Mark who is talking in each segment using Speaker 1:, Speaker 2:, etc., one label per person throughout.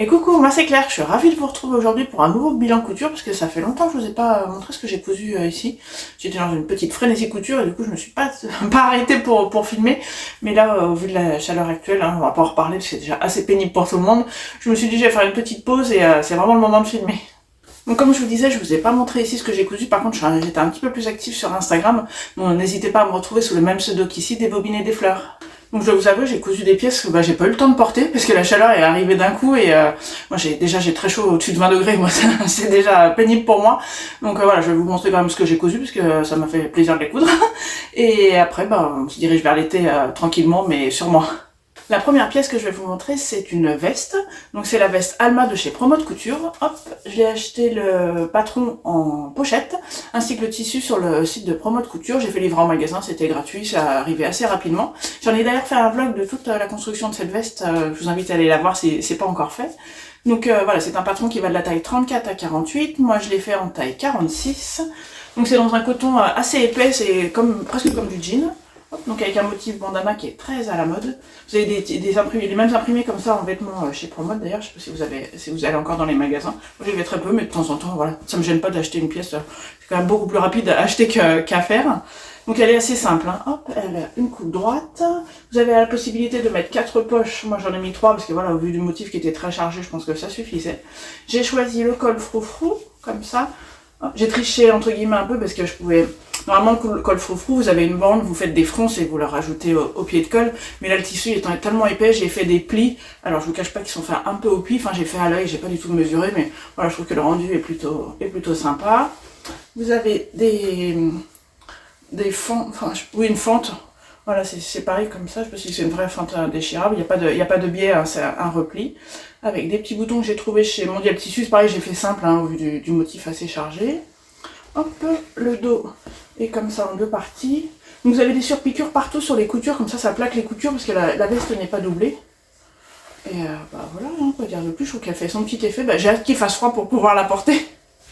Speaker 1: Et coucou, moi c'est Claire, je suis ravie de vous retrouver aujourd'hui pour un nouveau bilan couture parce que ça fait longtemps que je vous ai pas montré ce que j'ai cousu ici. J'étais dans une petite frénésie couture et du coup je me suis pas arrêtée pour filmer. Mais là, au vu de la chaleur actuelle, hein, on va pas en reparler parce que c'est déjà assez pénible pour tout le monde. Je me suis dit je vais faire une petite pause et c'est vraiment le moment de filmer. Donc comme je vous disais, je vous ai pas montré ici ce que j'ai cousu, par contre j'étais un petit peu plus active sur Instagram, donc n'hésitez pas à me retrouver sous le même pseudo qu'ici, des bobines et des fleurs. Donc je dois vous avouer, j'ai cousu des pièces que j'ai pas eu le temps de porter, parce que la chaleur est arrivée d'un coup, et moi j'ai très chaud au-dessus de 20 degrés, moi c'est déjà pénible pour moi. Donc voilà, je vais vous montrer quand même ce que j'ai cousu, parce que ça m'a fait plaisir de les coudre. Et après, on se dirige vers l'été tranquillement, mais sûrement. La première pièce que je vais vous montrer, c'est une veste. Donc c'est la veste Alma de chez Promo de Couture. Hop, j'ai acheté le patron en pochette, ainsi que le tissu sur le site de Promo de Couture. J'ai fait livrer en magasin, c'était gratuit, ça arrivait assez rapidement. J'en ai d'ailleurs fait un vlog de toute la construction de cette veste. Je vous invite à aller la voir si c'est pas encore fait. Donc voilà, c'est un patron qui va de la taille 34 à 48. Moi je l'ai fait en taille 46. Donc c'est dans un coton assez épais, c'est presque comme du jean. Donc avec un motif bandana qui est très à la mode. Vous avez des mêmes imprimés comme ça en vêtements chez Promode d'ailleurs. Je sais pas si vous allez encore dans les magasins. Moi j'y vais très peu, mais de temps en temps, voilà. Ça me gêne pas d'acheter une pièce. C'est quand même beaucoup plus rapide à acheter qu'à faire. Donc elle est assez simple, hein. Hop, elle a une coupe droite. Vous avez la possibilité de mettre 4 poches. Moi j'en ai mis 3 parce que voilà, au vu du motif qui était très chargé, je pense que ça suffisait. J'ai choisi le col froufrou, comme ça. J'ai triché entre guillemets un peu parce que je pouvais... Normalement, le col froufrou, vous avez une bande, vous faites des fronces et vous le rajoutez au pied de colle. Mais là, le tissu étant tellement épais, j'ai fait des plis. Alors, je vous cache pas qu'ils sont faits un peu au pli. Enfin, j'ai fait à l'œil, j'ai pas du tout mesuré, mais voilà, je trouve que le rendu est plutôt sympa. Vous avez des fentes, enfin, oui, une fente. Voilà, c'est pareil comme ça. Je sais pas si c'est une vraie fente déchirable. Il y a pas de biais, hein, c'est un repli. Avec des petits boutons que j'ai trouvé chez Mondial Tissu. C'est pareil, j'ai fait simple, hein, au vu du motif assez chargé. Hop, le dos est comme ça en deux parties. Donc vous avez des surpiqûres partout sur les coutures, comme ça plaque les coutures parce que la veste n'est pas doublée. Et voilà, hein, quoi dire de plus, je trouve qu'elle fait son petit effet. J'ai hâte qu'il fasse froid pour pouvoir la porter.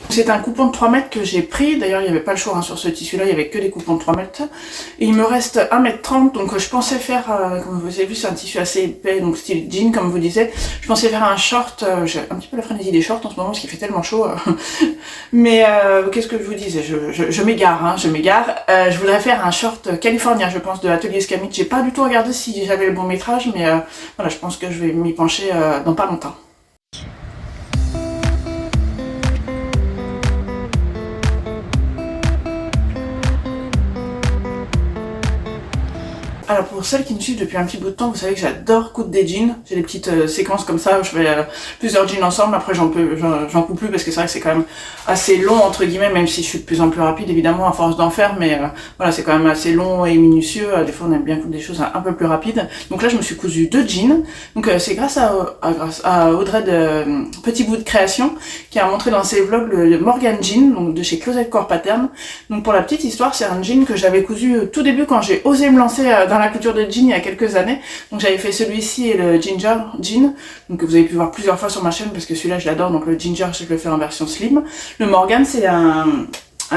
Speaker 1: C'est un coupon de 3 mètres que j'ai pris, d'ailleurs il n'y avait pas le choix hein, sur ce tissu là, il n'y avait que des coupons de 3 mètres. Et il me reste 1m30, donc je pensais faire, comme vous avez vu c'est un tissu assez épais, donc style jean comme vous disiez, je pensais faire un short, j'ai un petit peu la frénésie des shorts en ce moment parce qu'il fait tellement chaud. Mais qu'est-ce que je vous disais, je m'égare, hein, je m'égare. Je voudrais faire un short californien je pense de Atelier Scamit, j'ai pas du tout regardé si j'avais le bon métrage, mais voilà, je pense que je vais m'y pencher dans pas longtemps. Alors pour celles qui me suivent depuis un petit bout de temps, vous savez que j'adore coudre des jeans. J'ai des petites séquences comme ça où je fais plusieurs jeans ensemble. Après j'en coupe plus parce que c'est vrai que c'est quand même assez long entre guillemets, même si je suis de plus en plus rapide évidemment à force d'en faire. Mais voilà, c'est quand même assez long et minutieux. Des fois on aime bien coudre des choses un peu plus rapides. Donc là je me suis cousu 2 jeans. Donc c'est grâce à Audrey de Petit Bout de Création qui a montré dans ses vlogs le Morgan Jean, donc de chez Closet Core Pattern. Donc pour la petite histoire, c'est un jean que j'avais cousu tout début quand j'ai osé me lancer dans la couture de jean il y a quelques années. Donc j'avais fait celui-ci et le Ginger Jean, donc vous avez pu voir plusieurs fois sur ma chaîne parce que celui-là je l'adore. Donc le Ginger je le fais en version slim. Le Morgan c'est un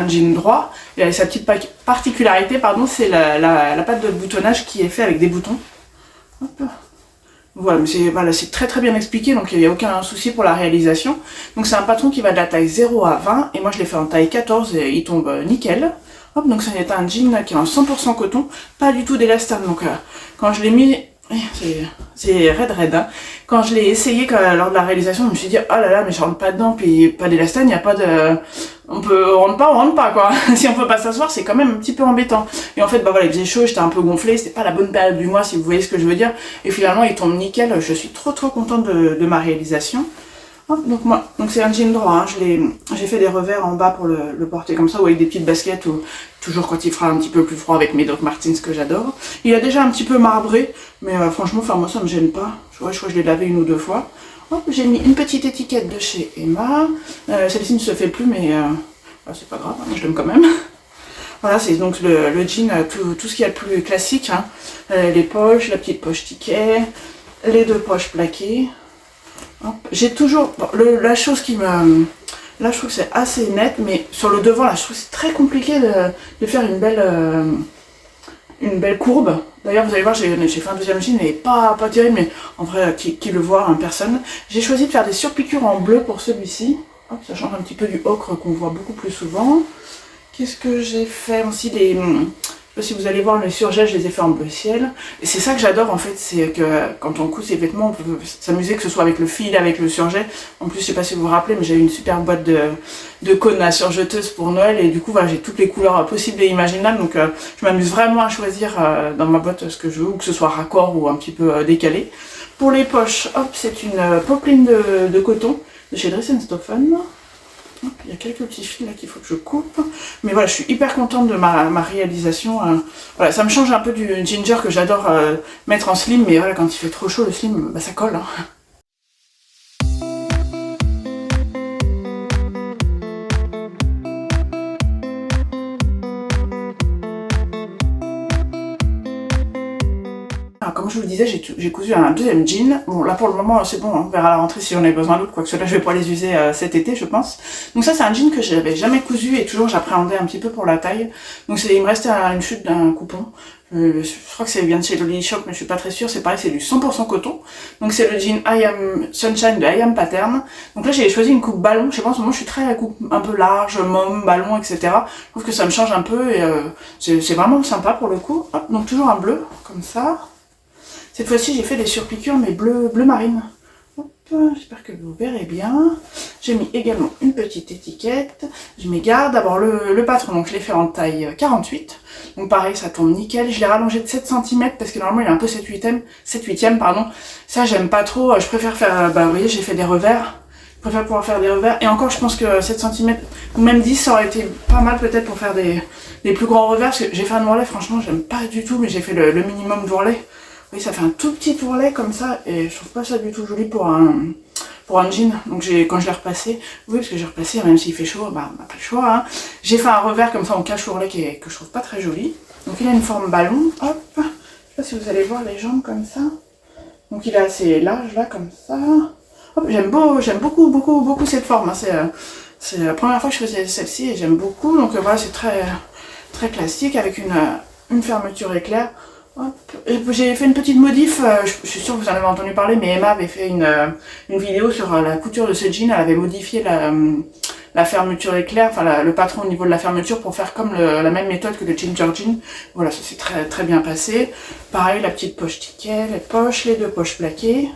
Speaker 1: jean droit et sa petite particularité c'est la patte de boutonnage qui est fait avec des boutons. Hop. Voilà, mais c'est très bien expliqué, donc il n'y a aucun souci pour la réalisation. Donc c'est un patron qui va de la taille 0 à 20 et moi je l'ai fait en taille 14 et il tombe nickel. Hop, donc ça est un jean qui est en 100% coton, pas du tout d'élastane. Donc quand je l'ai mis, c'est raide hein. Quand je l'ai essayé lors de la réalisation, je me suis dit oh là là, mais je rentre pas dedans, puis pas d'élastane, il n'y a pas de... on rentre pas quoi. Si on peut pas s'asseoir, c'est quand même un petit peu embêtant. Et en fait, voilà, il faisait chaud, j'étais un peu gonflée, c'était pas la bonne période du mois si vous voyez ce que je veux dire. Et finalement, il tombe nickel, je suis trop contente de ma réalisation. Donc c'est un jean droit, hein. J'ai fait des revers en bas pour le porter comme ça ou avec des petites baskets ou toujours quand il fera un petit peu plus froid avec mes Doc Martens que j'adore. Il a déjà un petit peu marbré, mais franchement, moi ça me gêne pas. Je crois que je l'ai lavé 1 ou 2 fois. Hop, j'ai mis une petite étiquette de chez Emma. Celle-ci ne se fait plus, mais c'est pas grave, hein, je l'aime quand même. Voilà, c'est donc le jean, tout ce qu'il y a de plus classique, hein. Les poches, la petite poche ticket, les 2 poches plaquées. J'ai toujours... la chose qui me... Là je trouve que c'est assez net, mais sur le devant là je trouve que c'est très compliqué de faire une belle courbe. D'ailleurs, vous allez voir, j'ai fait un deuxième jean, il n'est pas terrible, mais en vrai, qui le voit, hein, personne. J'ai choisi de faire des surpiqûres en bleu pour celui-ci. Hop, ça change un petit peu du ocre qu'on voit beaucoup plus souvent. Qu'est-ce que j'ai fait aussi si vous allez voir les surjets, je les ai fait en bleu ciel. Et c'est ça que j'adore en fait, c'est que quand on coud ses vêtements, on peut s'amuser que ce soit avec le fil, avec le surjet. En plus, je sais pas si vous vous rappelez, mais j'ai eu une super boîte de cônes à surjeteuse pour Noël. Et du coup, voilà, j'ai toutes les couleurs possibles et imaginables. Donc, je m'amuse vraiment à choisir dans ma boîte ce que je veux, ou que ce soit raccord ou un petit peu décalé. Pour les poches, hop, c'est une popeline de coton de chez Dress & Stephen. Il y a quelques petits fils là qu'il faut que je coupe. Mais voilà, je suis hyper contente de ma réalisation. Voilà, ça me change un peu du ginger que j'adore mettre en slim. Mais voilà, quand il fait trop chaud, le slim, bah, ça colle. Hein. Alors, comme je vous le disais, j'ai cousu un deuxième jean. Bon, là pour le moment, c'est bon, on verra à la rentrée si on a besoin d'autres, quoique cela je vais pas les user cet été, je pense. Donc ça, c'est un jean que je n'avais jamais cousu et toujours j'appréhendais un petit peu pour la taille. Donc il me restait une chute d'un coupon. Je crois que c'est bien de chez Lolly Shop, mais je suis pas très sûre. C'est pareil, c'est du 100% coton. Donc c'est le jean I Am Sunshine de I Am Pattern. Donc là, j'ai choisi une coupe ballon. Je sais pas, en ce moment, je suis très à la coupe un peu large, môme, ballon, etc. Je trouve que ça me change un peu et c'est vraiment sympa pour le coup. Hop, donc toujours un bleu, comme ça. Cette fois-ci, j'ai fait des surpiqûres, mais bleu marine. J'espère que vous verrez bien. J'ai mis également une petite étiquette. Je mets garde. D'abord le patron, donc je l'ai fait en taille 48. Donc pareil, ça tombe nickel. Je l'ai rallongé de 7 cm parce que normalement il est un peu 7/8e, pardon. Ça, j'aime pas trop. Je préfère faire, vous voyez, j'ai fait des revers. Je préfère pouvoir faire des revers. Et encore, je pense que 7 cm ou même 10, ça aurait été pas mal peut-être pour faire des plus grands revers. Parce que j'ai fait un ourlet, franchement, j'aime pas du tout, mais j'ai fait le minimum d'ourlet. Oui, ça fait un tout petit ourlet comme ça, et je trouve pas ça du tout joli pour un jean. Donc quand je l'ai repassé, oui, parce que j'ai repassé, même s'il fait chaud, bah on n'a pas le choix. Hein. J'ai fait un revers comme ça en cache ourlet que je trouve pas très joli. Donc il a une forme ballon, hop. Je sais pas si vous allez voir les jambes comme ça. Donc il est assez large là, comme ça. Hop, j'aime beaucoup cette forme. Hein. C'est la première fois que je faisais celle-ci et j'aime beaucoup. Donc voilà, c'est très classique avec une fermeture éclair. J'ai fait une petite modif, je suis sûre que vous en avez entendu parler, mais Emma avait fait une vidéo sur la couture de ce jean. Elle avait modifié la fermeture éclair, enfin le patron au niveau de la fermeture pour faire comme la même méthode que le ginger jean. Voilà, ça s'est très bien passé. Pareil, la petite poche ticket, les deux poches plaquées.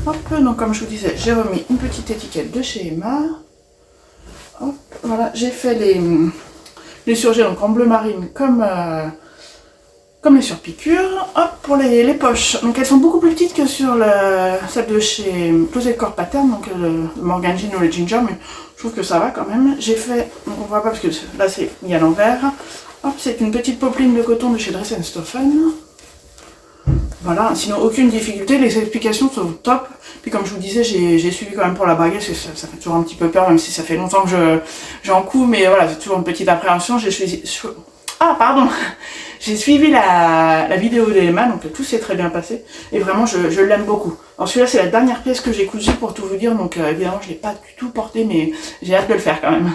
Speaker 1: Hop, donc comme je vous disais, j'ai remis une petite étiquette de chez Emma. Hop, voilà, j'ai fait les surjets donc en bleu marine comme les surpiqûres. Hop, pour les poches. Donc elles sont beaucoup plus petites que sur celle de chez Closet Core Pattern, donc le Morgan Jean ou le Ginger, mais je trouve que ça va quand même. J'ai fait, donc on voit pas parce que là c'est mis à l'envers. Hop, c'est une petite popeline de coton de chez Dress & Stephen. Voilà, sinon aucune difficulté, les explications sont top. Puis comme je vous disais, j'ai suivi quand même pour la baguette, parce que ça fait toujours un petit peu peur, même si ça fait longtemps que j'en couds, mais voilà, c'est toujours une petite appréhension. J'ai suivi la vidéo d'Emma, donc tout s'est très bien passé, et vraiment je l'aime beaucoup. Alors celui-là c'est la dernière pièce que j'ai cousue pour tout vous dire, donc évidemment je ne l'ai pas du tout porté, mais j'ai hâte de le faire quand même.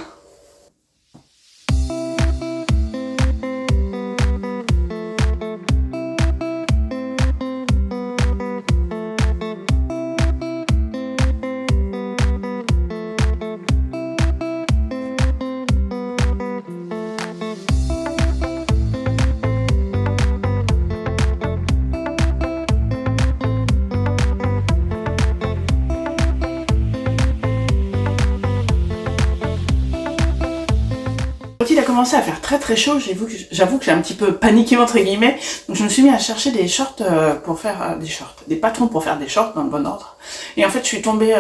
Speaker 1: Quand il a commencé à faire très chaud, j'avoue que j'ai un petit peu paniqué entre guillemets, donc je me suis mis à chercher des shorts pour faire des patrons pour faire des shorts dans le bon ordre. Et en fait, je suis tombée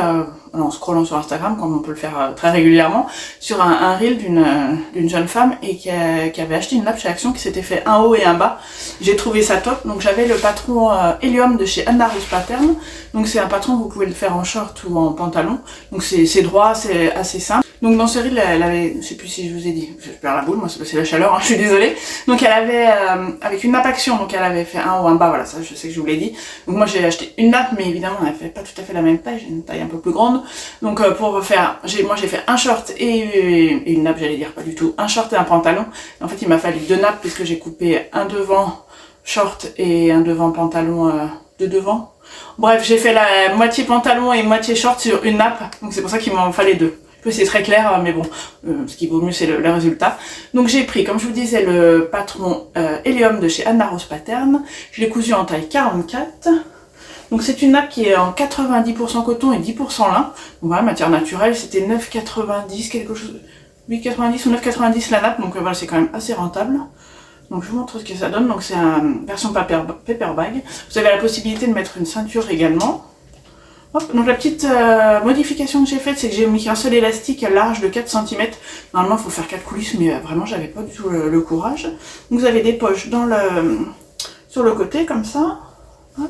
Speaker 1: en scrollant sur Instagram, comme on peut le faire très régulièrement, sur un reel d'une jeune femme et qui avait acheté une nappe chez Action, qui s'était fait un haut et un bas. J'ai trouvé ça top, donc j'avais le patron Helium de chez Anna Rose Pattern. Donc c'est un patron que vous pouvez le faire en short ou en pantalon. Donc c'est droit, c'est assez simple. Donc dans ce reel, elle avait, je sais plus si je vous ai dit, je perds la boule, moi c'est la chaleur, hein, je suis désolée. Donc elle avait, avec une nappe Action, donc elle avait fait un haut, un bas, voilà, ça je sais que je vous l'ai dit. Donc moi j'ai acheté une nappe, mais évidemment elle fait pas tout à fait la même taille, j'ai une taille un peu plus grande. Donc pour faire, moi j'ai fait un short et une nappe, j'allais dire pas du tout, un short et un pantalon. En fait il m'a fallu deux nappes puisque j'ai coupé un devant. short et un devant pantalon de devant. Bref, j'ai fait la moitié pantalon et moitié short sur une nappe, donc c'est pour ça qu'il m'en fallait deux. C'est très clair, mais bon, ce qui vaut mieux c'est le résultat. Donc j'ai pris, comme je vous disais, le patron Hélium de chez Anna Rose Pattern. Je l'ai cousu en taille 44. Donc c'est une nappe qui est en 90% coton et 10% lin. Donc voilà, matière naturelle, c'était 9,90 quelque chose, 8,90 ou 9,90 la nappe, donc voilà, c'est quand même assez rentable. Donc je vous montre ce que ça donne. Donc c'est une version paper bag. Vous avez la possibilité de mettre une ceinture également. Hop, donc la petite modification que j'ai faite, c'est que j'ai mis un seul élastique large de 4 cm. Normalement il faut faire 4 coulisses, mais vraiment j'avais pas du tout le courage. Donc vous avez des poches dans sur le côté comme ça. Hop.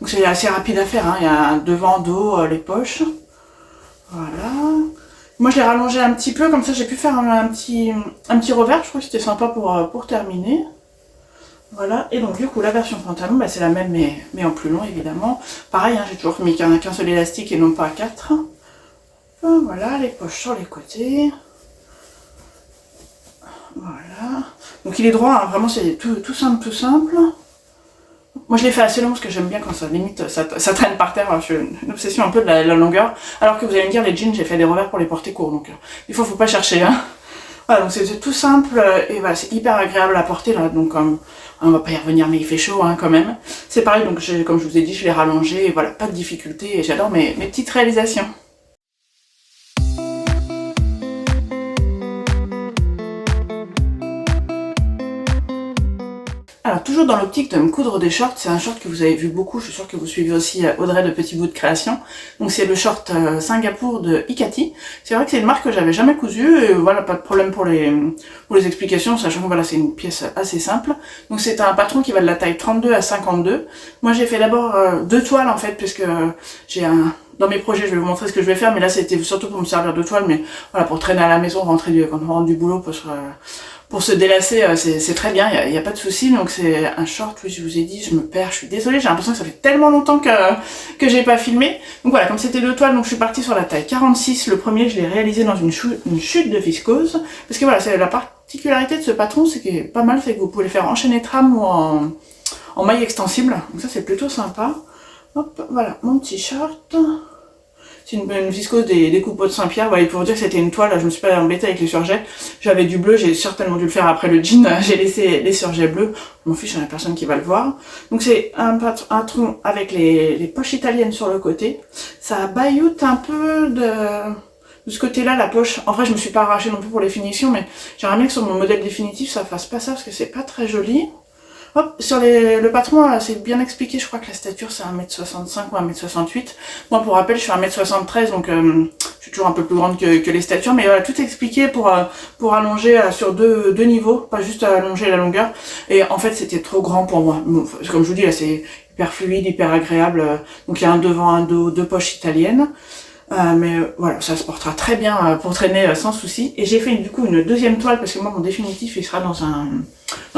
Speaker 1: Donc c'est assez rapide à faire, hein. Il y a un devant, dos, les poches. Voilà. Moi je l'ai rallongé un petit peu, comme ça j'ai pu faire un petit revers. Je trouve que c'était sympa pour terminer. Voilà, et donc du coup la version pantalon, bah, c'est la même mais en plus long évidemment. Pareil, hein, j'ai toujours mis qu'un seul élastique et non pas 4. Voilà, les poches sur les côtés. Voilà. Donc il est droit, hein, vraiment c'est tout simple, tout simple. Moi je l'ai fait assez long parce que j'aime bien quand ça limite, ça traîne par terre. Je suis une obsession un peu de la longueur. Alors que vous allez me dire, les jeans, j'ai fait des revers pour les porter courts. Donc des fois faut pas chercher. Hein. Voilà, donc c'est tout simple et voilà, c'est hyper agréable à porter là. Donc on va pas y revenir, mais il fait chaud hein, quand même. C'est pareil, donc comme je vous ai dit, je l'ai rallongé et voilà, pas de difficulté. Et j'adore mes petites réalisations. Alors toujours dans l'optique de me coudre des shorts, c'est un short que vous avez vu beaucoup, je suis sûre que vous suivez aussi Audrey de Petit Bout de Création. Donc c'est le short Singapour de Ikati. C'est vrai que c'est une marque que j'avais jamais cousue, et voilà, pas de problème pour les explications, sachant que voilà, c'est une pièce assez simple. Donc c'est un patron qui va de la taille 32 à 52. Moi j'ai fait d'abord 2 toiles en fait, puisque j'ai dans mes projets, je vais vous montrer ce que je vais faire, mais là c'était surtout pour me servir de toile, mais voilà, pour traîner à la maison, quand on rentre du boulot, pour se délasser, c'est très bien, il y a pas de souci. Donc c'est un short, oui, je vous ai dit, je me perds, je suis désolée, j'ai l'impression que ça fait tellement longtemps que j'ai pas filmé. Donc voilà, comme c'était 2 toiles, donc je suis partie sur la taille 46. Le premier, je l'ai réalisé dans une chute de viscose, parce que voilà, c'est la particularité de ce patron, c'est qu'il est pas mal, c'est que vous pouvez le faire enchaîner trame ou en maille extensible. Donc ça c'est plutôt sympa. Hop, voilà, mon petit short. C'est une viscose des Coupeaux de Saint-Pierre. Voilà, pour vous dire que c'était une toile, je me suis pas embêtée avec les surjets. J'avais du bleu, j'ai certainement dû le faire après le jean. J'ai laissé les surjets bleus. Je m'en fiche, il n'y a personne qui va le voir. Donc c'est un tronc avec les poches italiennes sur le côté. Ça bailloute un peu de ce côté-là, la poche. En vrai, je me suis pas arrachée non plus pour les finitions, mais j'aimerais bien que sur mon modèle définitif, ça fasse pas ça, parce que c'est pas très joli. Hop, sur le patron, c'est bien expliqué, je crois que la stature c'est 1m65 ou 1m68. Moi pour rappel, je fais 1m73, donc je suis toujours un peu plus grande que les statures, mais voilà, tout est expliqué pour allonger sur deux niveaux, pas juste allonger la longueur. Et en fait c'était trop grand pour moi. Bon, comme je vous dis, là c'est hyper fluide, hyper agréable. Donc il y a un devant, un dos, 2 poches italiennes. Mais voilà, ça se portera très bien pour traîner sans souci. Et j'ai fait du coup une deuxième toile parce que moi mon définitif il sera dans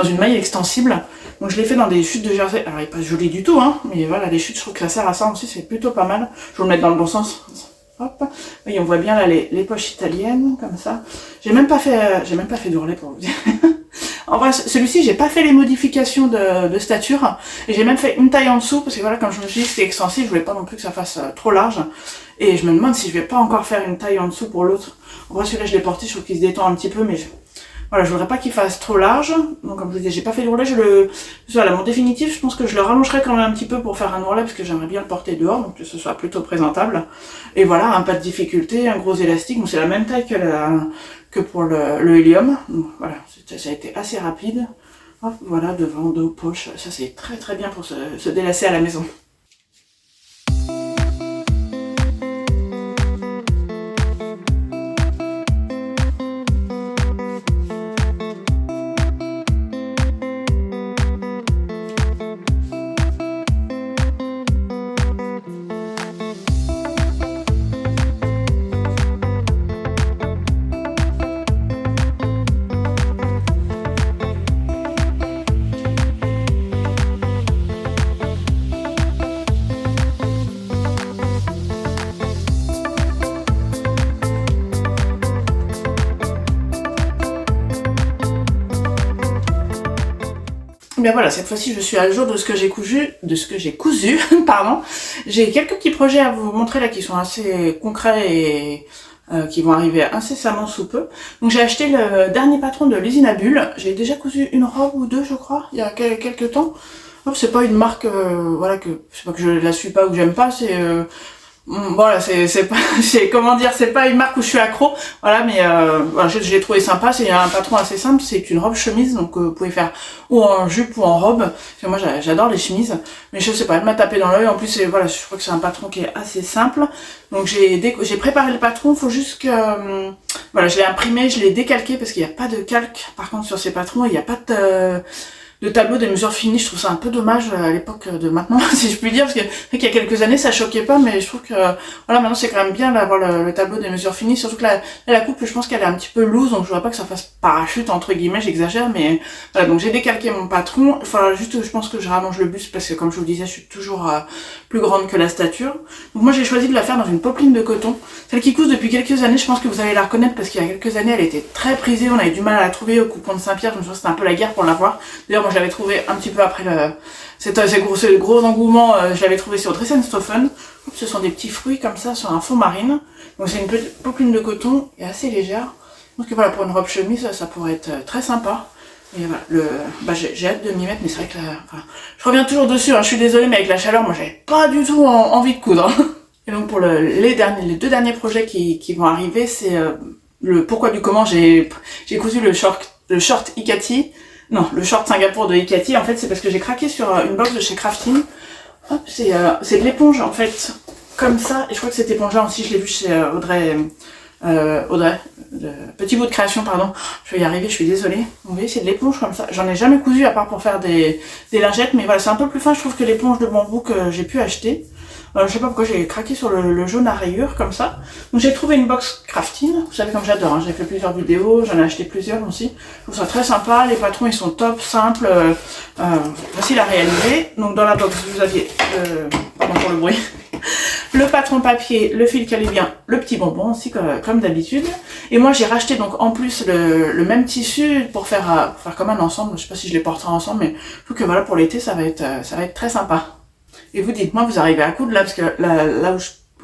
Speaker 1: une maille extensible. Donc je l'ai fait dans des chutes de jersey. Alors il est pas joli du tout, hein, mais voilà, les chutes, je trouve que ça sert à ça aussi, c'est plutôt pas mal. Je vais le mettre dans le bon sens. Hop, oui, on voit bien là les poches italiennes comme ça. J'ai même pas fait d'ourlet pour vous dire. En vrai, celui-ci, j'ai pas fait les modifications de stature. Et j'ai même fait une taille en dessous, parce que voilà, comme je me suis dit que c'était extensif, je voulais pas non plus que ça fasse trop large. Et je me demande si je vais pas encore faire une taille en dessous pour l'autre. En vrai, celui-là, je l'ai porté, je trouve qu'il se détend un petit peu, mais voilà, je voudrais pas qu'il fasse trop large. Donc, comme je vous disais, j'ai pas fait d'ourlet, voilà, mon définitif, je pense que je le rallongerai quand même un petit peu pour faire un ourlet, parce que j'aimerais bien le porter dehors, donc que ce soit plutôt présentable. Et voilà, pas de difficulté, un gros élastique, donc c'est la même taille que pour le hélium. Donc, voilà, ça a été assez rapide. Hop, voilà, devant, dos, poche, ça c'est très très bien pour se délasser à la maison. Bien voilà, cette fois-ci je suis à jour de ce que j'ai cousu, pardon. J'ai quelques petits projets à vous montrer là qui sont assez concrets et qui vont arriver incessamment sous peu. Donc j'ai acheté le dernier patron de l'usine à bulles. J'ai déjà cousu une robe ou deux je crois, il y a quelques temps. C'est pas une marque, voilà, que c'est pas que je la suis pas ou que j'aime pas, c'est voilà, c'est pas, comment dire, c'est pas une marque où je suis accro, voilà, mais voilà, je l'ai trouvé sympa. C'est un patron assez simple, c'est une robe chemise, donc vous pouvez faire ou en jupe ou en robe. Parce que moi j'adore les chemises, mais je sais pas, elle m'a tapé dans l'œil. En plus, voilà, je crois que c'est un patron qui est assez simple. Donc j'ai préparé le patron, faut juste que voilà, je l'ai imprimé, je l'ai décalqué parce qu'il n'y a pas de calque. Par contre sur ces patrons, il n'y a pas de tableau des mesures finies. Je trouve ça un peu dommage à l'époque de maintenant, si je puis dire, parce que qu'il y a quelques années ça choquait pas, mais je trouve que voilà, maintenant c'est quand même bien d'avoir le tableau des mesures finies, surtout que la coupe, je pense qu'elle est un petit peu loose, donc je vois pas que ça fasse parachute entre guillemets, j'exagère, mais voilà, donc j'ai décalqué mon patron. Enfin juste, je pense que je rallonge le buste parce que comme je vous disais, je suis toujours plus grande que la stature. Donc moi j'ai choisi de la faire dans une popeline de coton, celle qui coûte depuis quelques années. Je pense que vous allez la reconnaître parce qu'il y a quelques années elle était très prisée, on avait du mal à la trouver au coupon de Saint-Pierre. Je me souviens que c'était un peu la guerre pour l'avoir. D'ailleurs moi je l'avais trouvé un petit peu après ce gros engouement, je l'avais trouvé sur Dressenstoffen. Ce sont des petits fruits comme ça sur un fond marine. Donc c'est une petite popeline de coton et assez légère. Donc voilà, pour une robe chemise ça pourrait être très sympa. Et voilà, j'ai hâte de m'y mettre, mais c'est vrai que je reviens toujours dessus, hein, je suis désolée, mais avec la chaleur, moi j'avais pas du tout envie de coudre. Et donc pour les deux derniers projets qui vont arriver, c'est le pourquoi du comment j'ai cousu le short Ikati. Non, le short Singapour de Ikati. En fait, c'est parce que j'ai craqué sur une box de chez Crafting. Hop, c'est de l'éponge en fait, comme ça. Et je crois que cette éponge-là aussi, je l'ai vue chez Audrey, petit bout de création, pardon. Je vais y arriver, je suis désolée. Vous voyez, c'est de l'éponge comme ça. J'en ai jamais cousu à part pour faire des lingettes, mais voilà, c'est un peu plus fin, je trouve, que l'éponge de bambou que j'ai pu acheter. Je sais pas pourquoi j'ai craqué sur le jaune à rayures comme ça. Donc j'ai trouvé une box Crafting. Vous savez comme j'adore, hein. J'ai fait plusieurs vidéos, j'en ai acheté plusieurs aussi. Je trouve ça très sympa. Les patrons ils sont top, simples, faciles à réaliser. Donc dans la box vous aviez, pardon pour le bruit, le patron papier, le fil calibien, le petit bonbon aussi comme d'habitude. Et moi j'ai racheté donc en plus le même tissu pour faire comme un ensemble. Je sais pas si je les porterai ensemble, mais je trouve que voilà, pour l'été ça va être très sympa. Et vous dites-moi, vous arrivez à coudre là, parce que là où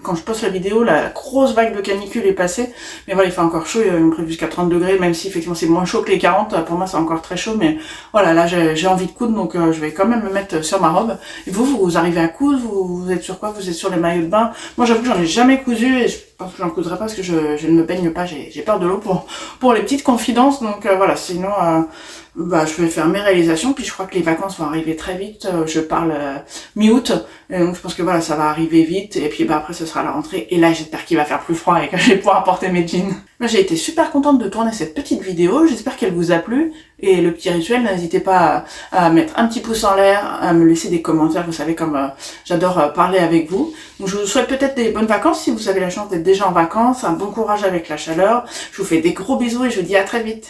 Speaker 1: quand je poste la vidéo, la grosse vague de canicule est passée. Mais voilà, il fait encore chaud, il me prévu jusqu'à 30 degrés, même si effectivement c'est moins chaud que les 40. Pour moi c'est encore très chaud, mais voilà, là j'ai envie de coudre, donc je vais quand même me mettre sur ma robe. Et vous arrivez à coudre, vous êtes sur quoi? Vous êtes sur les maillots de bain? Moi j'avoue que j'en ai jamais cousu, et je pense que j'en coudrai pas parce que je ne me baigne pas, j'ai peur de l'eau pour les petites confidences. Donc voilà, sinon je vais faire mes réalisations, puis je crois que les vacances vont arriver très vite. Je parle mi-août, donc je pense que voilà, ça va arriver vite, et puis après ce sera la rentrée, et là j'espère qu'il va faire plus froid et que je vais pouvoir porter mes jeans. Moi j'ai été super contente de tourner cette petite vidéo, j'espère qu'elle vous a plu, et le petit rituel, n'hésitez pas à mettre un petit pouce en l'air, à me laisser des commentaires, vous savez comme j'adore parler avec vous. Donc je vous souhaite peut-être des bonnes vacances si vous avez la chance d'être déjà en vacances, un bon courage avec la chaleur, je vous fais des gros bisous et je vous dis à très vite.